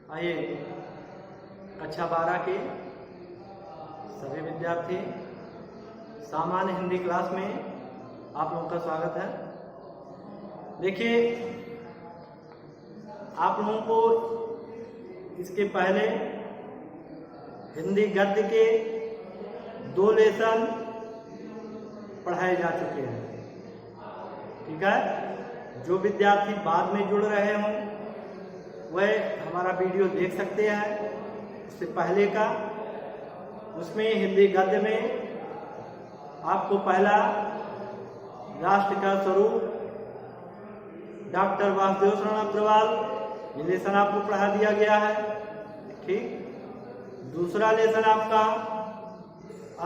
आइए कक्षा 12 के सभी विद्यार्थी सामान्य हिंदी क्लास में आप लोगों का स्वागत है। देखिए, आप लोगों को इसके पहले हिंदी गद्य के 2 लेसन पढ़ाए जा चुके हैं। ठीक है, जो विद्यार्थी बाद में जुड़ रहे हों वह हमारा वीडियो देख सकते हैं उससे पहले का। उसमें हिंदी गद्य में आपको पहला राष्ट्र का स्वरूप डॉक्टर वासुदेव शरण अग्रवाल ये लेसन आपको पढ़ा दिया गया है। ठीक, दूसरा लेसन आपका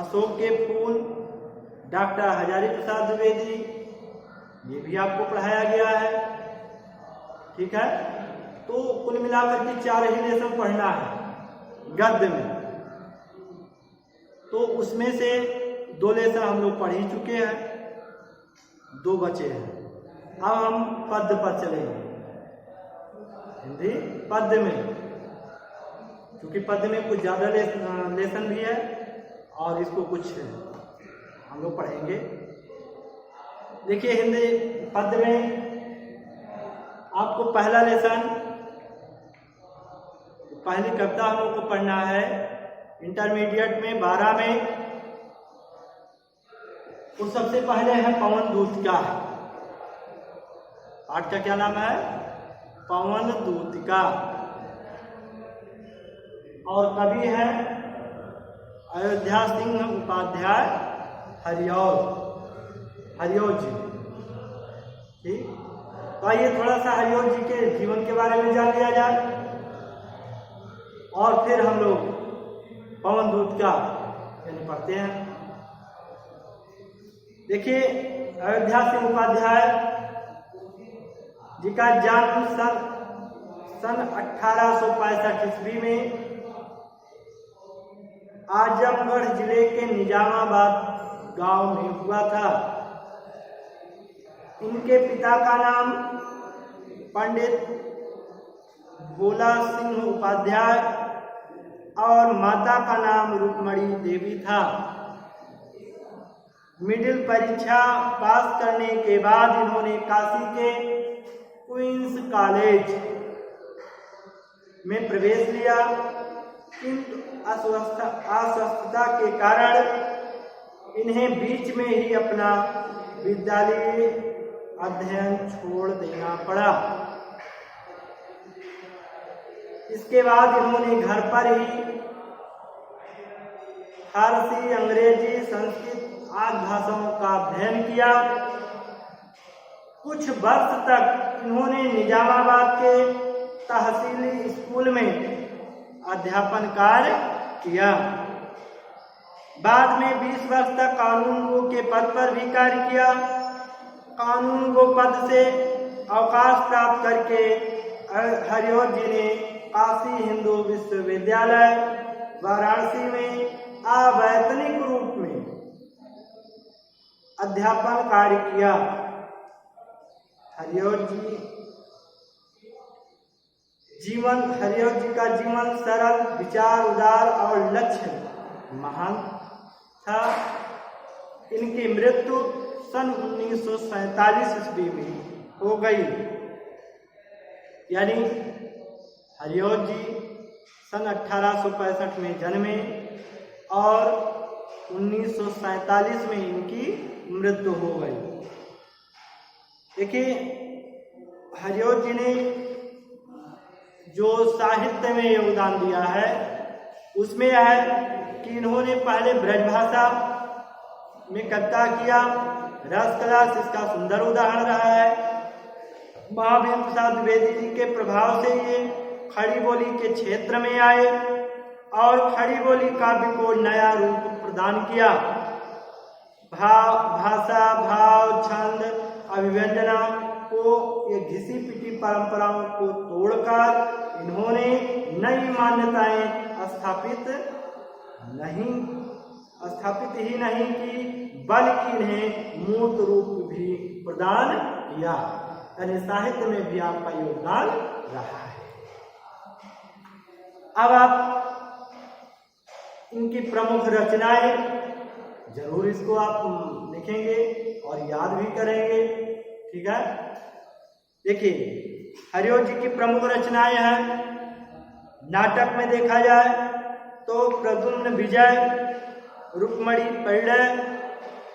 अशोक के फूल डॉक्टर हजारी प्रसाद द्विवेदी ये भी आपको पढ़ाया गया है। ठीक है, तो कुल मिलाकर के 4 ही लेसन पढ़ना है गद्य में। तो उसमें से 2 लेसन हम लोग पढ़ ही चुके हैं, 2 बचे हैं। अब हम पद्य पर चलेंगे, हिंदी पद्य में, क्योंकि पद्य में कुछ ज्यादा लेसन भी है और इसको कुछ हम लोग पढ़ेंगे। देखिए, हिंदी पद्य में आपको पहला लेसन, पहली कविता हम लोग को पढ़ना है इंटरमीडिएट में 12 में। तो सबसे पहले है पवन दूतिका। पाठ का क्या नाम है? पवन दूतिका। और कवि है अयोध्या सिंह उपाध्याय हरिऔध जी। ठीक, तो आइए थोड़ा सा हरिऔध जी के जीवन के बारे में जान लिया जाए और फिर हम लोग पवन दूतिका यानी पढ़ते हैं। देखिए, अयोध्या सिंह उपाध्याय जी का जन्म सन 1865 ईस्वी में आजमगढ़ जिले के निजामाबाद गांव में हुआ था। इनके पिता का नाम पंडित भोला सिंह उपाध्याय और माता का नाम रुक्मणी देवी था। मिडिल परीक्षा पास करने के बाद इन्होंने काशी के क्वींस कॉलेज में प्रवेश लिया, किंतु अस्वस्थता के कारण इन्हें बीच में ही अपना विद्यालय अध्ययन छोड़ देना पड़ा। इसके बाद इन्होंने घर पर ही फारसी, अंग्रेजी, संस्कृत आदि भाषाओं का अध्ययन किया। कुछ वर्ष तक इन्होंने निजामाबाद के तहसीली स्कूल में अध्यापन कार्य किया। बाद में 20 वर्ष तक कानून गो के पद पर भी कार्य किया। कानून गो पद से अवकाश प्राप्त करके हरिऔध जी ने काशी हिंदू विश्वविद्यालय वाराणसी में अवैतनिक रूप में अध्यापन कार्य किया। हरिऔध जी का जीवन सरल, विचार उदार और लक्ष्य महान था। इनकी मृत्यु सन 1947 ईस्वी में हो गई। यानी हरिऔध जी सन 1865 में जन्मे और 1947 में इनकी मृत्यु हो गई। देखिए, हरिऔध जी ने जो साहित्य में योगदान दिया है उसमें है कि इन्होंने पहले ब्रजभाषा में कविता किया। रसकला इसका सुंदर उदाहरण रहा है। महावीर प्रसाद द्विवेदी जी के प्रभाव से ये खड़ी बोली के क्षेत्र में आए और खड़ी बोली काव्य को नया रूप प्रदान किया। भाषा, भाव, छंद, अभिव्यंजना को ये घिसी पिटी परंपराओं को तोड़कर इन्होंने नई मान्यताएं स्थापित ही नहीं की, बल्कि इन्हें मूर्त रूप भी प्रदान किया। यानी साहित्य में भी आपका योगदान रहा है। अब आप इनकी प्रमुख रचनाएं जरूर इसको आप लिखेंगे और याद भी करेंगे। ठीक है, देखिए हरिओं जी की प्रमुख रचनाएं हैं। नाटक में देखा जाए तो प्रद्युम्न विजय, रुक्मणी परिणय,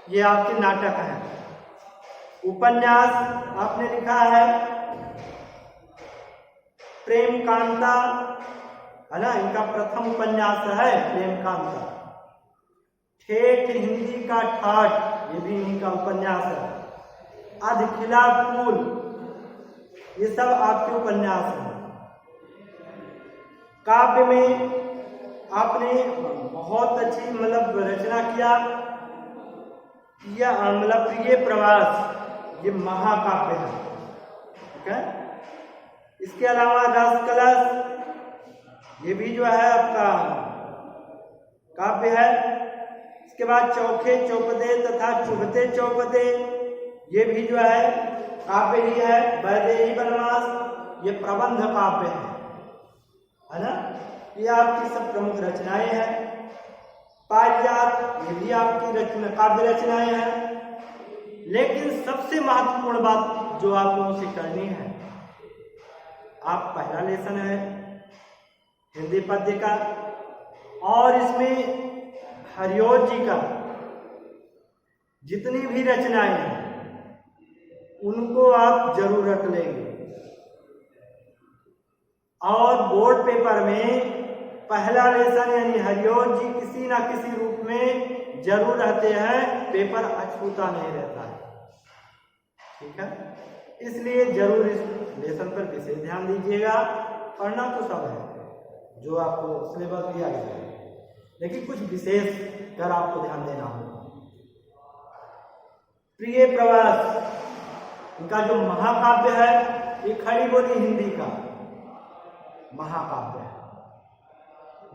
ये आपके नाटक हैं। उपन्यास आपने लिखा है प्रेम कांता, है ना, इनका प्रथम उपन्यास है प्रेम कांता। ठेठ हिंदी का ठाठ, ये भी इनका उपन्यास है। अधखिला फूल, ये सब आपके उपन्यास हैं। काव्य में आपने बहुत अच्छी मतलब रचना किया, यह मतलब प्रिय प्रवास, ये महाकाव्य है। ठीक है, इसके अलावा रस कलश, ये भी जो है आपका काव्य है। इसके बाद चौखे चौपदे तथा चुभते चौपदे, ये भी जो है काव्य ही है। वैदेही वनवास, ये प्रबंध काव्य है ना। ये आपकी सब प्रमुख रचनाएं हैं। पारिजात, ये भी आपकी रचना काव्य रचनाएं हैं। लेकिन सबसे महत्वपूर्ण बात जो आप लोगों से करनी है, आप पहला लेसन है हिंदी पद्य का, और इसमें हरिओं जी का जितनी भी रचनाएं हैं उनको आप जरूर रख लेंगे। और बोर्ड पेपर में पहला लेसन यानी हरिओं जी किसी ना किसी रूप में जरूर रहते हैं, पेपर अछूता नहीं रहता है। ठीक है, इसलिए जरूर इस लेसन पर विशेष ध्यान दीजिएगा। पढ़ना तो सब है जो आपको सिलेबस दिया गया है, लेकिन कुछ विशेष कर आपको ध्यान देना होगा। प्रिय प्रवास, इनका जो महाकाव्य है, ये खड़ी बोली हिंदी का महाकाव्य है।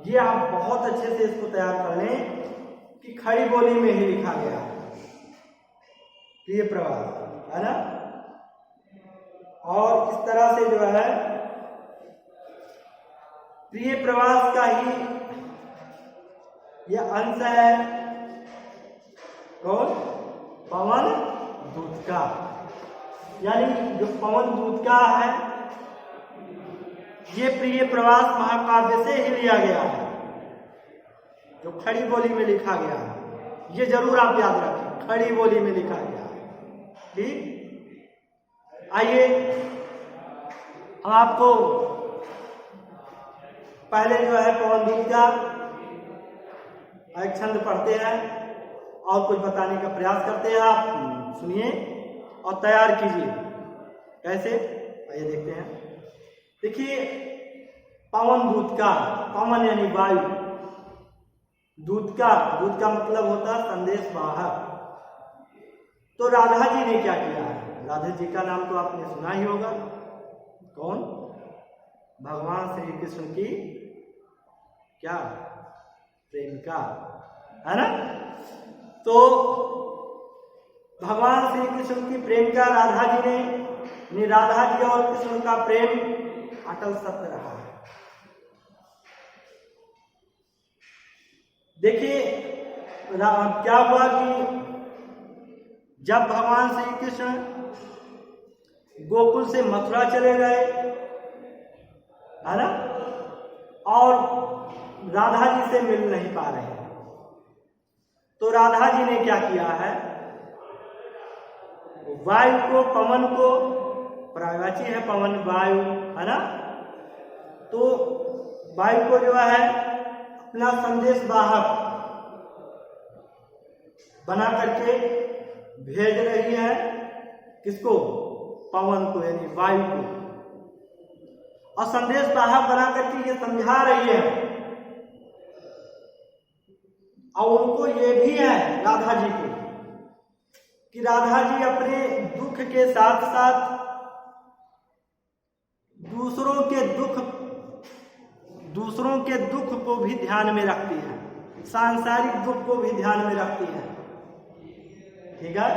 ये आप बहुत अच्छे से इसको तैयार कर लें कि खड़ी बोली में ही लिखा गया है प्रिय प्रवास, है ना। और इस तरह से जो है प्रिय प्रवास का ही यह अंश है कौन, पवन दूत का, यानी जो पवन दूत का है ये प्रिय प्रवास महाकाव्य से ही लिया गया है, जो खड़ी बोली में लिखा गया है। ये जरूर आप याद रखें, खड़ी बोली में लिखा गया है। ठीक, आइए हम आपको पहले जो है पवन दूत का एक छंद पढ़ते हैं और कुछ बताने का प्रयास करते हैं। आप सुनिए और तैयार कीजिए। कैसे, आइए देखते हैं। देखिए पवन दूत का, पवन यानी वायु, दूत का मतलब होता है संदेश वाहक। तो राधा जी ने क्या किया है, राधा जी का नाम तो आपने सुना ही होगा, कौन, भगवान श्री कृष्ण की क्या प्रेमिका, है ना। तो भगवान श्री कृष्ण की प्रेमिका राधा जी ने, राधा जी और कृष्ण का प्रेम अटल सत्य रहा है। देखिए क्या हुआ कि जब भगवान श्री कृष्ण गोकुल से मथुरा चले गए, है ना, और राधा जी से मिल नहीं पा रहे, तो राधा जी ने क्या किया है, वायु को, पवन को, पर्यायवाची है पवन वायु, है ना, तो वायु को जो है अपना संदेश वाहक बना करके भेज रही है, किसको, पवन को यानी वायु को, और संदेश वाहक बना करके ये समझा रही है, और उनको ये भी है राधा जी को कि राधा जी अपने दुख के साथ साथ दूसरों के दुख को भी ध्यान में रखती है, सांसारिक दुख को भी ध्यान में रखती है। ठीक है,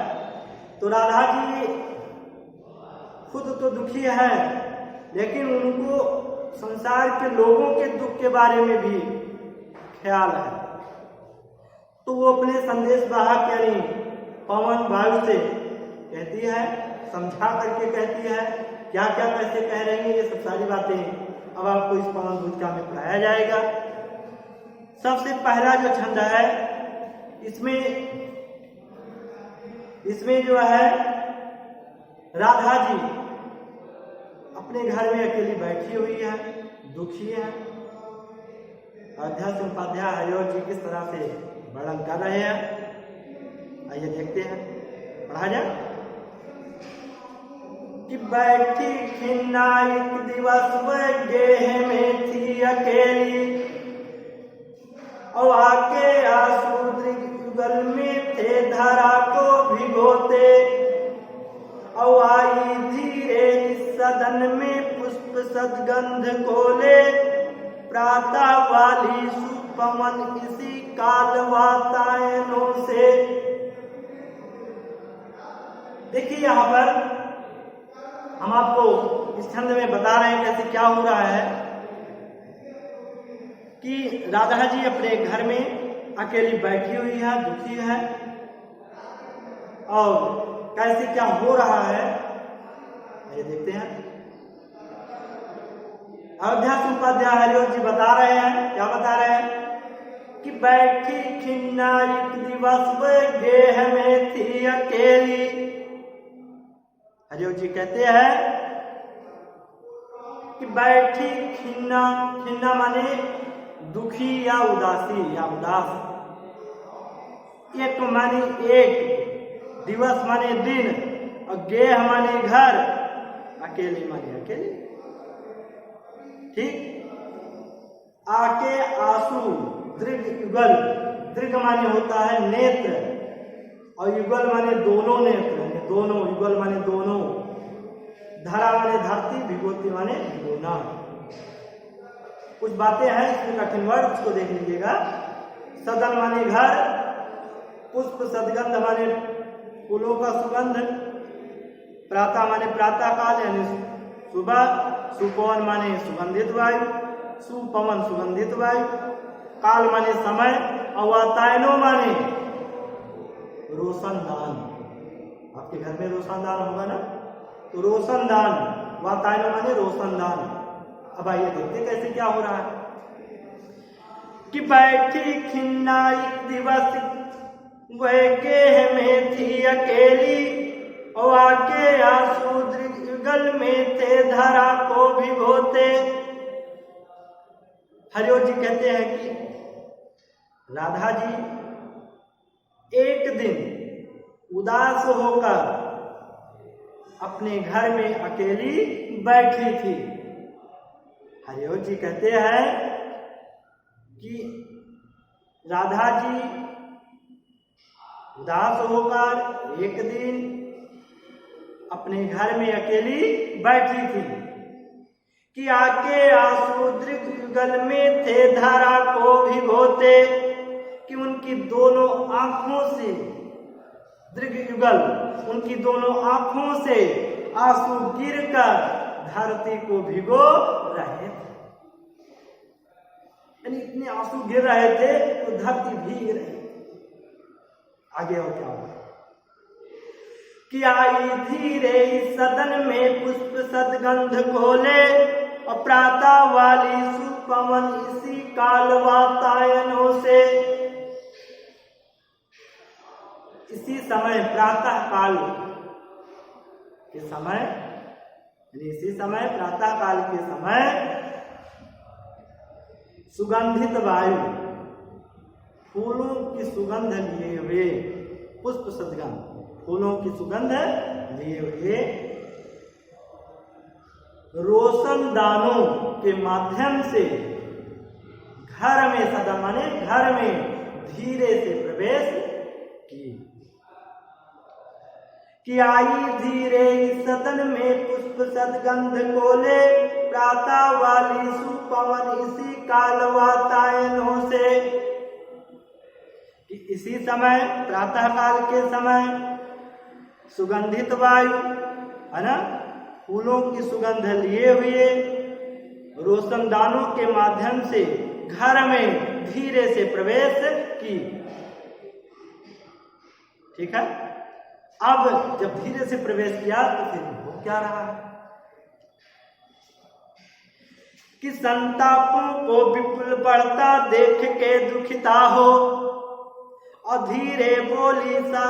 तो राधा जी खुद तो दुखी है, लेकिन उनको संसार के लोगों के दुख के बारे में भी ख्याल है, तो वो अपने संदेश वाहक यानी पवन वायु से कहती है, समझा करके कहती है, क्या क्या कैसे कह रही है, ये सब सारी बातें अब आपको इस पवन भूमिका में पढ़ाया जाएगा। सबसे पहला जो छंद है, इसमें जो है राधा जी अपने घर में अकेली बैठी हुई है, दुखी है। अध्यात्म उपाध्याय हरिओं जी किस तरह से वर्णन कर रहे हैं, आइए देखते हैं, पढ़ा जाए। कि बैठी खिन्ना एक दिवस वह गेह में थी अकेली, और आके आंसू युगल में थे धरा को भिगोते, और आई धीरे इस सदन में पुष्प सदगंध कोले, प्रातः वाली सुपवन इसी काल वातायनों से। देखिए यहाँ पर हम आपको इस छंद में बता रहे हैं कैसे क्या हो रहा है कि राधा जी अपने घर में अकेली बैठी हुई है, दुखी है, और कैसे क्या हो रहा है ये देखते हैं। अध्यात्म उपाध्याय हरिओं जी बता रहे हैं, क्या बता रहे हैं कि बैठी खिन्ना एक दिवस वह गेह में थी अकेली। हरिओं जी कहते हैं कि बैठी खिन्ना, खिन्ना माने दुखी या उदासी या उदास, एक माने एक, दिवस माने दिन, और गेह माने घर, अकेली माने अकेली। ठीक, आके आंसू दृग युगल, दृग माने होता है नेत्र, और युगल माने दोनों नेत्र, दोनों, युगल माने दोनों, धरा माने धरती, भिगोती माने भिगोना। कुछ बातें हैं इसमें कठिन वर्ड, उसको देख लीजिएगा। सदन माने घर, पुष्प सदगंध माने फूलों का सुगंध, प्रातः माने प्रातः काल यानी सुबह, सुपवन माने सुगंधित वायु, सुपवन सुगंधित वायु, काल माने समय, और वातायनो माने रोशनदान। आपके घर में रोशनदान होगा ना, तो रोशनदान, वातायनो माने रोशनदान। अब आइए देखते कैसे क्या हो रहा है कि बैठी खिन्ना एक दिवस वह गेह में थी अकेली, और आके आंसू युगल में थे धरा को भिगोते। हरिओं जी कहते हैं कि राधा जी एक दिन उदास होकर अपने घर में अकेली बैठी थी। हरिओं जी कहते हैं कि राधा जी उदास होकर एक दिन अपने घर में अकेली बैठी थी कि आके आंसू दृग युगल में थे धारा को भिगोते, कि उनकी दोनों आंखों से, दृग युगल, उनकी दोनों आंखों से आंसू गिरकर धरती को भिगो रहे थे। यानी इतने आंसू गिर रहे थे तो धरती भीग रही। आगे और क्या हुआ कि आई धीरे सदन में पुष्प सदगंध खोले, और प्रातः वाली सुपवन इसी काल वातायनों से। इसी समय प्रातः काल के समय, इसी समय प्रातः काल के समय सुगंधित वायु, फूलों की सुगंध लिए हुए, पुष्प सदगंध, फूलों की सुगंध लिए हुए रोशनदानों के माध्यम से घर में, सदा माने घर में धीरे से प्रवेश कि आई धीरे सदन में पुष्प सदगंध कोले, प्रातः वाली सुपवन इसी काल वातायनों से। कि इसी समय, प्रातः काल के समय सुगंधित वायु, है ना, फूलों की सुगंध लिए हुए रोशनदानों के माध्यम से घर में धीरे से प्रवेश की। ठीक है, अब जब धीरे से प्रवेश किया तो फिर हो क्या रहा है कि संतापों को विपुल बढ़ता देख के दुखिता हो, और धीरे बोली सा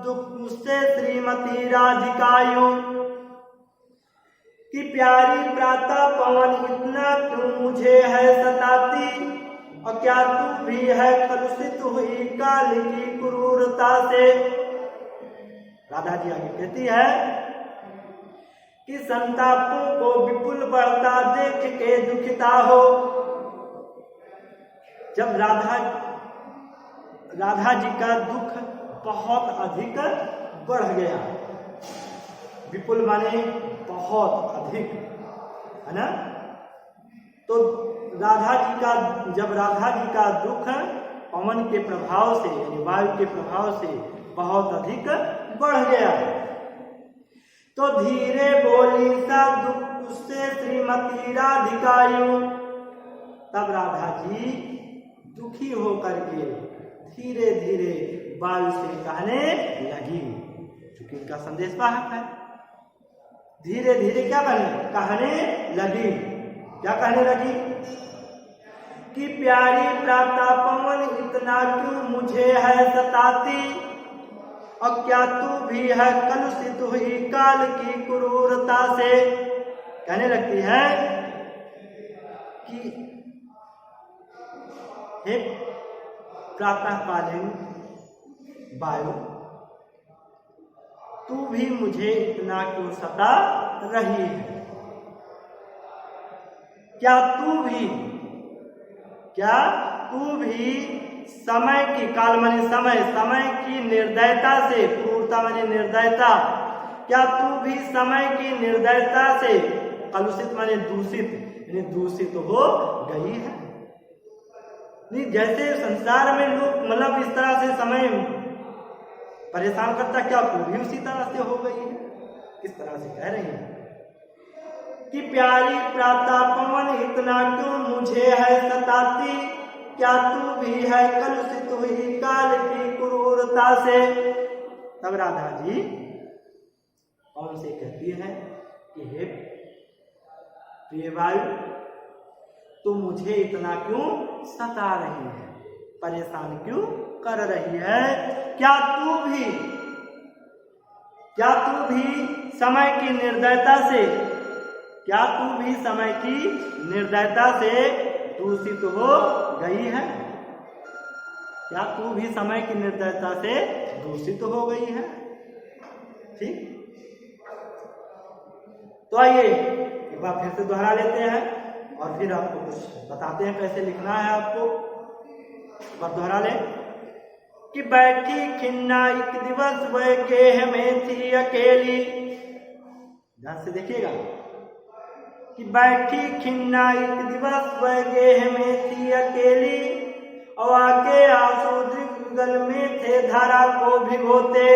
दुख मुझसे श्रीमती राधिकायों कि प्यारी प्रातः पवन इतना क्यों मुझे है सताती, और क्या तू भी है कलुषित हुई काल की क्रूरता से। राधा जी आगे कहती है कि संतापों को विपुल बढ़ता देख के दुखिता हो। जब राधा जी का दुख बहुत अधिक बढ़ गया, विपुल माने बहुत अधिक, है ना, तो जब राधा जी का दुख पवन के प्रभाव से यानी वायु के प्रभाव से बहुत अधिक बढ़ गया, तो धीरे बोली सा दुख उससे श्रीमती राधिकायु। तब राधा जी दुखी होकर के धीरे धीरे वायु से कहने लगी, क्योंकि इनका संदेश वाहक है। धीरे धीरे क्या कहने लगी, क्या कहने लगी कि प्यारी प्रातः पवन इतना क्यों मुझे है सताती, और क्या तू भी है कलुषित हुई काल की क्रूरता से। कहने लगती है कि हे प्रातःकालीन वायु, तू भी मुझे इतना क्यों सता रही है, क्या तू भी समय की, काल माने समय की निर्दयता से, क्रूरता माने निर्दयता, क्या तू भी समय की निर्दयता से, कलुषित माने दूषित, यानी दूषित हो गई है। नहीं, जैसे संसार में लोग मतलब इस तरह से समय परेशान करता, क्या तू भी उसी तरह से हो गई है। इस तरह से कह रही है कि प्यारी प्रातः पवन इतना क्यों मुझे है सताती, क्या तू भी है कलुषित हुई काल की क्रूरता से। तब राधा जी पवन से कहती है कि हे प्रिय वायु, तू मुझे इतना क्यों सता रही है, परेशान क्यों कर रही है, क्या तू भी समय की निर्दयता से, क्या तू भी समय की निर्दयता से दूषित हो गई है, क्या तू भी समय की निर्दयता से दूषित हो गई है। ठीक, तो आइए एक बार फिर से दोहरा लेते हैं और फिर आपको कुछ बताते हैं कैसे लिखना है आपको। एक बार दोहरा लें कि बैठी खिन्ना एक दिवस वह गेह में थी अकेली। ध्यान से देखिएगा कि बैठी खिन्ना एक दिवस वह गेह में थी अकेली, और आके आंसू दृगल में थे धारा को भिगोते।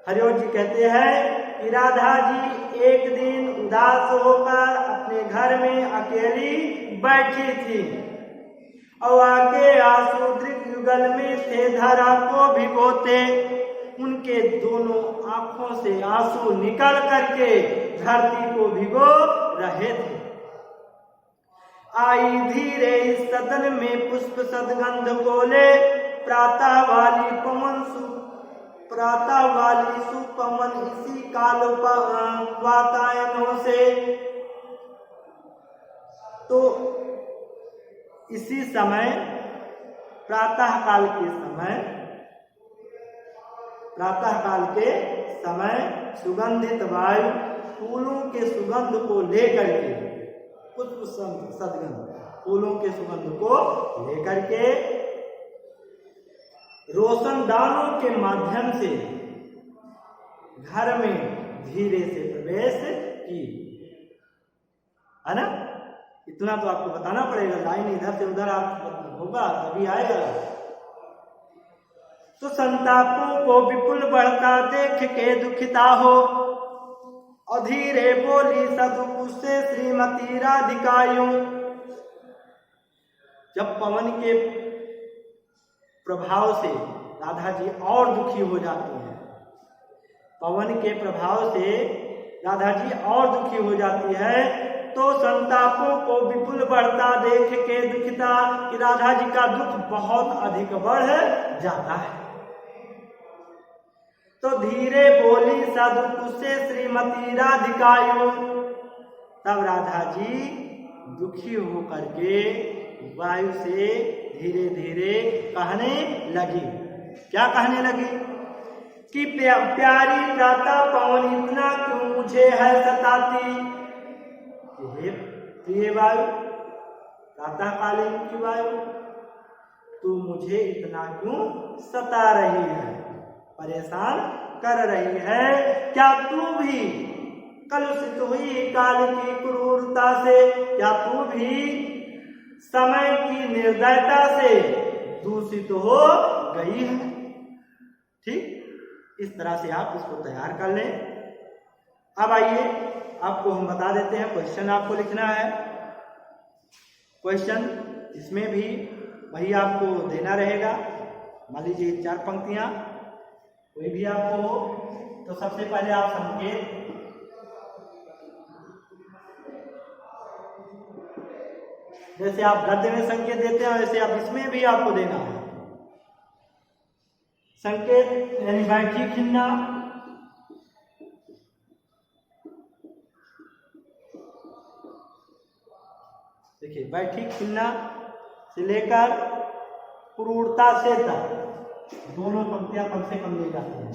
हरिओम जी कहते हैं कि राधा जी एक दिन उदास होकर अपने घर में अकेली बैठी थी, और आके आंसू दृगल में थे धारा को भिगोते। उनके दोनों आंखों से आंसू निकल करके धरती को भिगो रहे थे। आई धीरे इस सदन में पुष्प सदगंध बोले, प्रातः वाली सुपमन इसी काल वातायनों से। तो इसी समय प्रातः काल के समय सुगंधित वायु फूलों के सुगंध को लेकर के, पुष्प सदगंध फूलों के सुगंध को लेकर के रोशनदानों के माध्यम से घर में धीरे से प्रवेश की, है ना। इतना तो आपको बताना पड़ेगा, लाइन इधर से उधर आप होगा तभी आएगा। तो संतापों को विपुल बढ़ता देख के दुखिता हो, अधीरे बोली सदुख से श्रीमती राधिकायूं। जब पवन के प्रभाव से राधा जी और दुखी हो जाती हैं, पवन के प्रभाव से राधा जी और दुखी हो जाती है, तो संतापों को विपुल बढ़ता देख के दुखिता कि राधा जी का दुख बहुत अधिक बढ़ जाता है। तो धीरे बोली सदुख से श्रीमती राधिकायूं। तब राधा जी दुखी होकर के वायु से धीरे धीरे कहने लगी। क्या कहने लगी? कि प्यारी प्रातः पवन इतना क्यों मुझे है सताती। हे प्रिय वायु, प्रातःकालीन की वायु, तू मुझे इतना क्यों सता रही है, परेशान कर रही है? क्या तू भी कलुषित हुई काल की क्रूरता से? क्या तू भी समय की निर्दयता से दूषित हो गई है? ठीक, इस तरह से आप इसको तैयार कर लें। अब आइए आपको हम बता देते हैं, क्वेश्चन आपको लिखना है। क्वेश्चन इसमें भी वही आपको देना रहेगा। मान लीजिए 4 पंक्तियां कोई भी आपको हो, तो सबसे पहले आप संकेत जैसे आप गद्य में संकेत देते हैं वैसे आप इसमें भी आपको देना है संकेत, यानी बैठी खिलना, देखिए बैठी खिलना से लेकर क्रूरता से तक दोनों पंक्तियां कम से कम ले जाती हैं।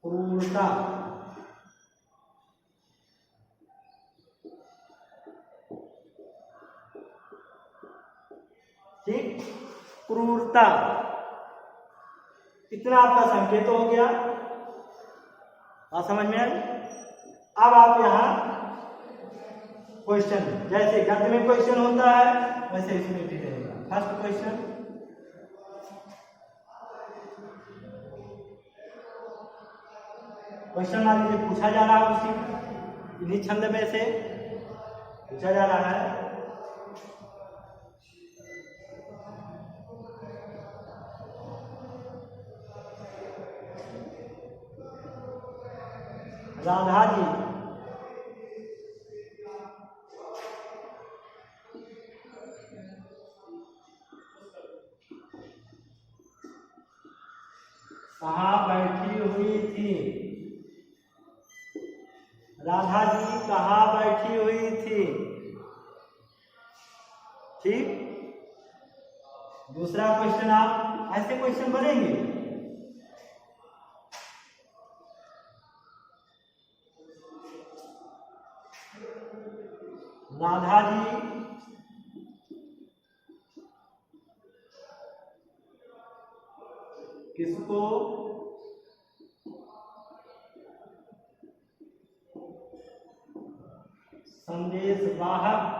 क्रूरता, ठीक, क्रूरता, इतना आपका संकेत हो गया। बात समझ में आई? अब आप यहां क्वेश्चन, जैसे गद्य में क्वेश्चन होता है वैसे इसमें भी रहेगा। फर्स्ट क्वेश्चन, क्वेश्चन मान लीजिए पूछा जा रहा है, उसी इन्हीं छंद में से पूछा जा रहा है। राधा जी कहाँ बैठी हुई थी? राधा जी कहाँ बैठी हुई थी? ठीक, दूसरा क्वेश्चन, आप ऐसे क्वेश्चन बनेंगे। राधा जी किसको संदेश वाहक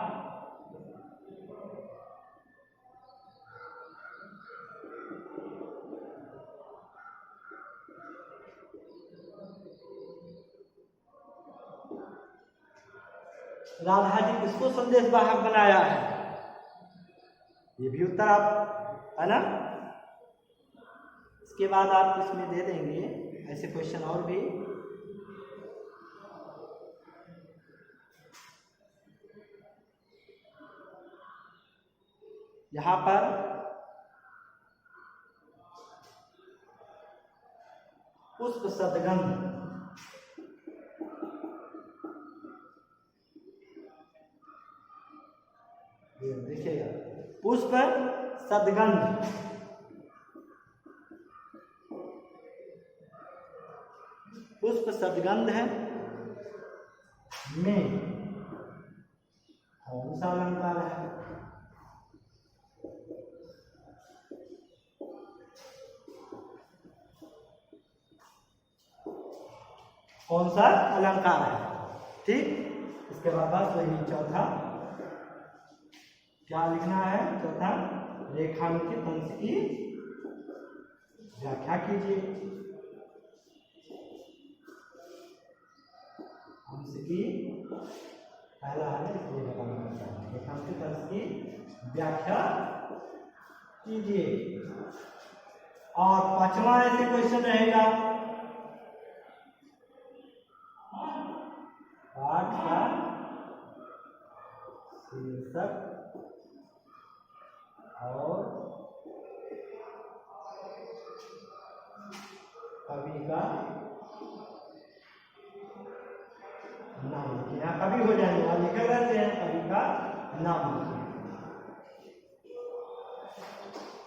राधा जी किसको संदेश वाहक बनाया है? ये भी उत्तर आप, है ना? इसके बाद आप इसमें दे देंगे ऐसे क्वेश्चन और भी। यहां पर पुष्प सदगंध, देखिएगा, पुष्प सदगंध, पुष्प सदगंध है में कौन सा अलंकार है? कौन सा अलंकार है? ठीक, इसके बाद बस वही चौथा क्या लिखना है? चौथा, रेखांकित अंश की व्याख्या कीजिए। इसकी पहला है इसलिए बताना पड़ता है। रेखांकित अंश की व्याख्या कीजिए। और पांचवा ऐसे क्वेश्चन रहेगा पाठ का शीर्षक और कवि का नाम लिखिए। यहाँ कवि हो जाएंगे, यहाँ लिखे रहते हैं, कवि का नाम लिखिए।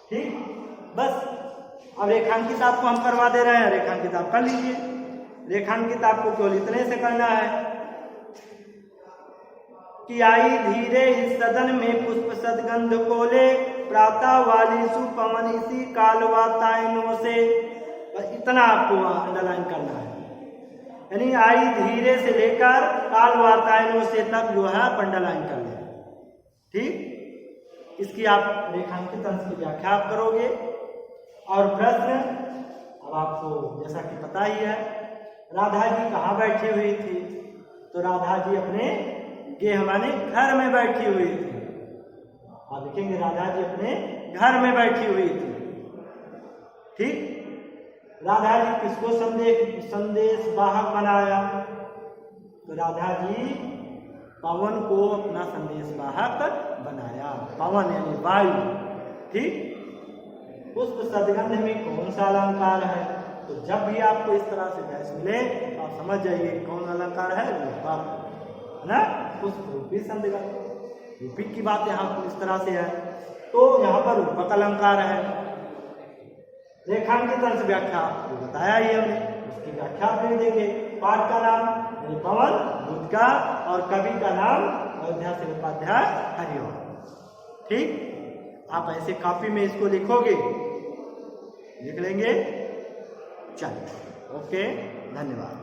ठीक, बस अब रेखांकित आपको हम करवा दे रहे हैं, रेखांकित आप कर लीजिए। रेखांकित आपको केवल इतने से करना है कि आई धीरे इस सदन में पुष्प सदगंध कोले, प्रातः वाली सुपवन इसी कालवातायनों से। बस इतना आपको अंडरलाइन करना है, यानी आई धीरे से लेकर कालवातायनों से तक जो है अंडरलाइन कर लें। ठीक, इसकी आप रेखांकित अंश की व्याख्या आप करोगे। और प्रश्न अब आपको जैसा कि पता ही है, राधा जी कहाँ बैठी हुई थी? तो राधा जी अपने हमारे घर में बैठी हुई थी। आप देखेंगे राधा जी अपने घर में बैठी हुई थी। ठीक, राधा जी किसको संदेश वाहक बनाया? तो राधा जी पवन को अपना संदेश वाहक बनाया। पवन यानी वायु। ठीक, पुष्प सदगंध में कौन सा अलंकार है? तो जब भी आपको इस तरह से बहस मिले तो आप समझ जाइए कौन अलंकार है, है ना, पुष्प रूपी सदगंध। रूपी की बात यहाँ इस तरह से है, तो यहाँ पर रूपक अलंकार है। रेखांकित अंश व्याख्या आपको बताया ही हमने, उसकी व्याख्या आप देंगे। पाठ का नाम पवन बुद्ध का, और कवि का नाम अयोध्या से उपाध्याय हरिओम। ठीक, आप ऐसे कॉपी में इसको लिखोगे, लिख लेंगे। चलिए, ओके, धन्यवाद।